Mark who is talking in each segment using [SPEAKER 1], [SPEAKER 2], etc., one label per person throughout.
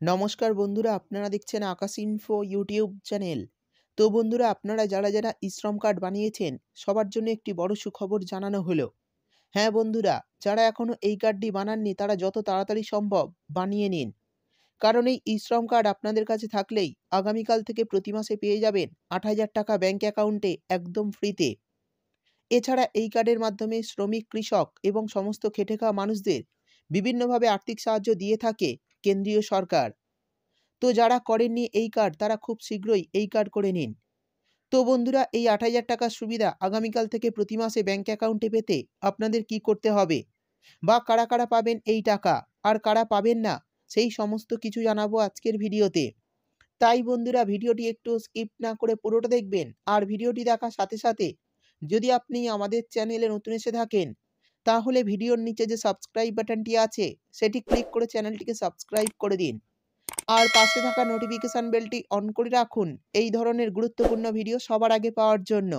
[SPEAKER 1] নমস্কার বন্ধুরা, আপনারা দেখছেন আকাশ ইনফো ইউটিউব চ্যানেল। তো বন্ধুরা, আপনারা যারা ই-শ্রম কার্ড বানিয়েছেন সবার জন্য একটি বড় সুখবর জানানো হলো। হ্যাঁ বন্ধুরা, যারা এখনো এই কার্ডটি বানাননি তারা যত তাড়াতাড়ি সম্ভব বানিয়ে নিন। কারণ এই ই-শ্রম কার্ড আপনাদের কাছে থাকলেই আগামীকাল থেকে প্রতি মাসে পেয়ে যাবেন ৮,০০০ টাকা ব্যাংক অ্যাকাউন্টে একদম ফ্রিতে। এছাড়া এই কার্ডের মাধ্যমে শ্রমিক, কৃষক এবং সমস্ত খেটে খাওয়া মানুষদের বিভিন্নভাবে আর্থিক সাহায্য দিয়ে থাকে কেন্দ্রীয় সরকার। তো যারা করেননি এই কার্ড তারা খুব শীঘ্রই এই কার্ড করে নিন। তো বন্ধুরা, এই ৮,০০০ টাকার সুবিধা আগামীকাল থেকে প্রতি মাসে ব্যাংক অ্যাকাউন্টে পেতে আপনাদের কি করতে হবে বা কারা পাবেন এই টাকা আর কারা পাবেন না সেই সমস্ত কিছু জানাবো আজকের ভিডিওতে। তাই বন্ধুরা, ভিডিওটি একটু স্কিপ না করে পুরোটা দেখবেন। আর ভিডিওটি দেখার সাথে সাথে যদি আপনি আমাদের চ্যানেলে নতুন এসে থাকেন তাহলে ভিডিওর নিচে যে সাবস্ক্রাইব বাটনটি আছে সেটি ক্লিক করে চ্যানেলটিকে সাবস্ক্রাইব করে দিন। আর পাশে থাকা নোটিফিকেশন বেলটি অন করে রাখুন এই ধরনের গুরুত্বপূর্ণ ভিডিও সবার আগে পাওয়ার জন্য।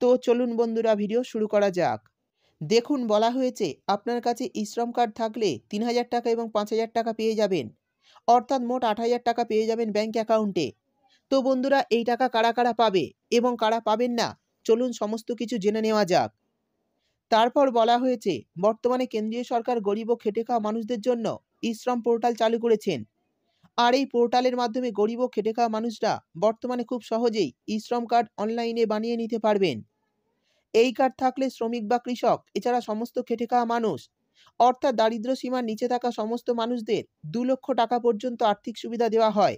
[SPEAKER 1] তো চলুন বন্ধুরা, ভিডিও শুরু করা যাক। দেখুন, বলা হয়েছে আপনার কাছে ই-শ্রম কার্ড থাকলে ৩,০০০ টাকা এবং ৫,০০০ টাকা পেয়ে যাবেন, অর্থাৎ মোট ৮,০০০ টাকা পেয়ে যাবেন ব্যাংক অ্যাকাউন্টে। তো বন্ধুরা, এই টাকা কারা পাবে এবং কারা পাবেন না চলুন সমস্ত কিছু জেনে নেওয়া যাক। তারপর বলা হয়েছে বর্তমানে কেন্দ্রীয় সরকার গরিব ও খেটে খাওয়া মানুষদের জন্য ই-শ্রম পোর্টাল চালু করেছেন। আর এই পোর্টালের মাধ্যমে গরিব ও খেটে খাওয়া মানুষরা বর্তমানে খুব সহজেই ই-শ্রম কার্ড অনলাইনে বানিয়ে নিতে পারবেন। এই কার্ড থাকলে শ্রমিক বা কৃষক এছাড়া সমস্ত খেটে খাওয়া মানুষ, অর্থাৎ দারিদ্র্য সীমার নিচে থাকা সমস্ত মানুষদের ২,০০,০০০ টাকা পর্যন্ত আর্থিক সুবিধা দেওয়া হয়।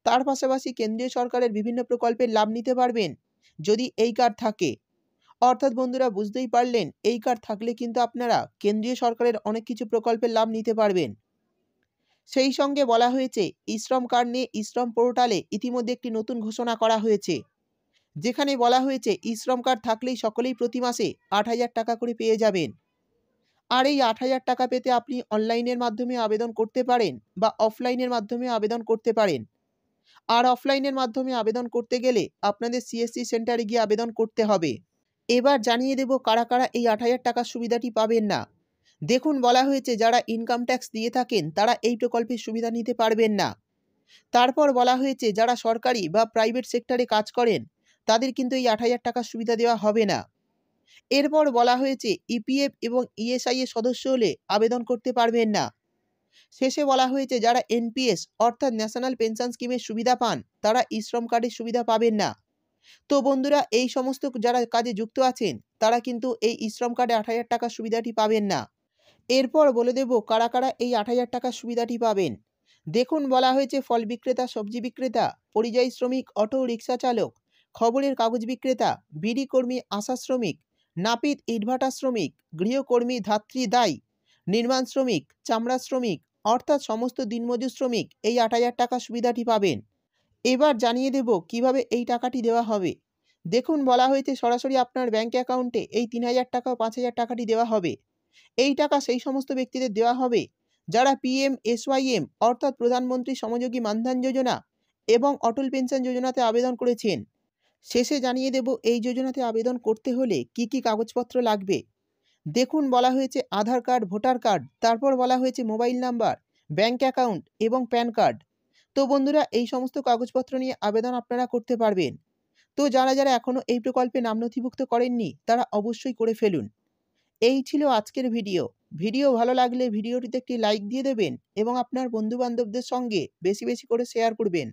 [SPEAKER 1] তার পাশাপাশি কেন্দ্রীয় সরকারের বিভিন্ন প্রকল্পের লাভ নিতে পারবেন যদি এই কার্ড থাকে। অর্থাৎ বন্ধুরা, বুঝতেই পারলেন, এই কার্ড থাকলে কিন্তু আপনারা কেন্দ্রীয় সরকারের অনেক কিছু প্রকল্পের লাভ নিতে পারবেন। সেই সঙ্গে বলা হয়েছে ই-শ্রম কার্ড নিয়ে ই-শ্রম পোর্টালে ইতিমধ্যে একটি নতুন ঘোষণা করা হয়েছে, যেখানে বলা হয়েছে ই-শ্রম কার্ড থাকলেই সকলেই প্রতি মাসে ৮,০০০ টাকা করে পেয়ে যাবেন। আর এই ৮,০০০ টাকা পেতে আপনি অনলাইনের মাধ্যমে আবেদন করতে পারেন বা অফলাইনের মাধ্যমে আবেদন করতে পারেন। আর অফলাইনের মাধ্যমে আবেদন করতে গেলে আপনাদের সিএসসি সেন্টারে গিয়ে আবেদন করতে হবে। এবার জানিয়ে দেব কারা এই ৮,০০০ টাকার সুবিধাটি পাবেন না। দেখুন, বলা হয়েছে যারা ইনকাম ট্যাক্স দিয়ে থাকেন তারা এই প্রকল্পের সুবিধা নিতে পারবেন না। তারপর বলা হয়েছে যারা সরকারি বা প্রাইভেট সেক্টরে কাজ করেন তাদের কিন্তু এই ৮,০০০ টাকার সুবিধা দেওয়া হবে না। এরপর বলা হয়েছে ইপিএফ এবং ইএসআই এর সদস্য হলে আবেদন করতে পারবেন না। শেষে বলা হয়েছে যারা এনপিএস অর্থাৎ ন্যাশনাল পেনশন স্কিমের সুবিধা পান তারা ই-শ্রম কার্ডের সুবিধা পাবেন না। তো বন্ধুরা, এই সমস্ত যারা কাজে যুক্ত আছেন তারা কিন্তু এই ই-শ্রম কার্ডে ৮,০০০ টাকার সুবিধাটি পাবেন না। এরপর বলে দেব কারা এই ৮,০০০ টাকার সুবিধাটি পাবেন। দেখুন, বলা হয়েছে ফল বিক্রেতা, সবজি বিক্রেতা, পরিযায়ী শ্রমিক, অটো রিক্সা চালক, খবরের কাগজ বিক্রেতা, বিড়ি কর্মী, আশা শ্রমিক, নাপিত, ইটভাটা শ্রমিক, গৃহকর্মী, ধাত্রী দাই, নির্মাণ শ্রমিক, চামড়া শ্রমিক, অর্থাৎ সমস্ত দিনমজুর শ্রমিক এই ৮,০০০ টাকার সুবিধাটি পাবেন। এবার জানিয়ে দেব কিভাবে এই টাকাটি দেওয়া হবে। দেখুন, বলা হয়েছে সরাসরি আপনার ব্যাংক অ্যাকাউন্টে এই ৩,০০০ টাকা ও ৫,০০০ টাকাটি দেওয়া হবে। এই টাকা সেই সমস্ত ব্যক্তিদের দেওয়া হবে যারা পিএমএসওয়াইএম অর্থাৎ প্রধানমন্ত্রী শ্রমযোগী মানধন যোজনা এবং অটল পেনশন যোজনাতে আবেদন করেছেন। শেষে জানিয়ে দেব এই যোজনাতে আবেদন করতে হলে কি কাগজপত্র লাগবে। দেখুন, বলা হয়েছে আধার কার্ড, ভোটার কার্ড, তারপর বলা হয়েছে মোবাইল নাম্বার, ব্যাংক অ্যাকাউন্ট এবং প্যান কার্ড। তো বন্ধুরা, এই সমস্ত কাগজপত্র নিয়ে আবেদন আপনারা করতে পারবেন। তো যারা এখনও এই প্রকল্পে নাম নথিভুক্ত করেননি তারা অবশ্যই করে ফেলুন। এই ছিল আজকের ভিডিও। ভিডিও ভালো লাগলে ভিডিওটিতে একটি লাইক দিয়ে দেবেন এবং আপনার বন্ধু বান্ধবদের সঙ্গে বেশি করে শেয়ার করবেন।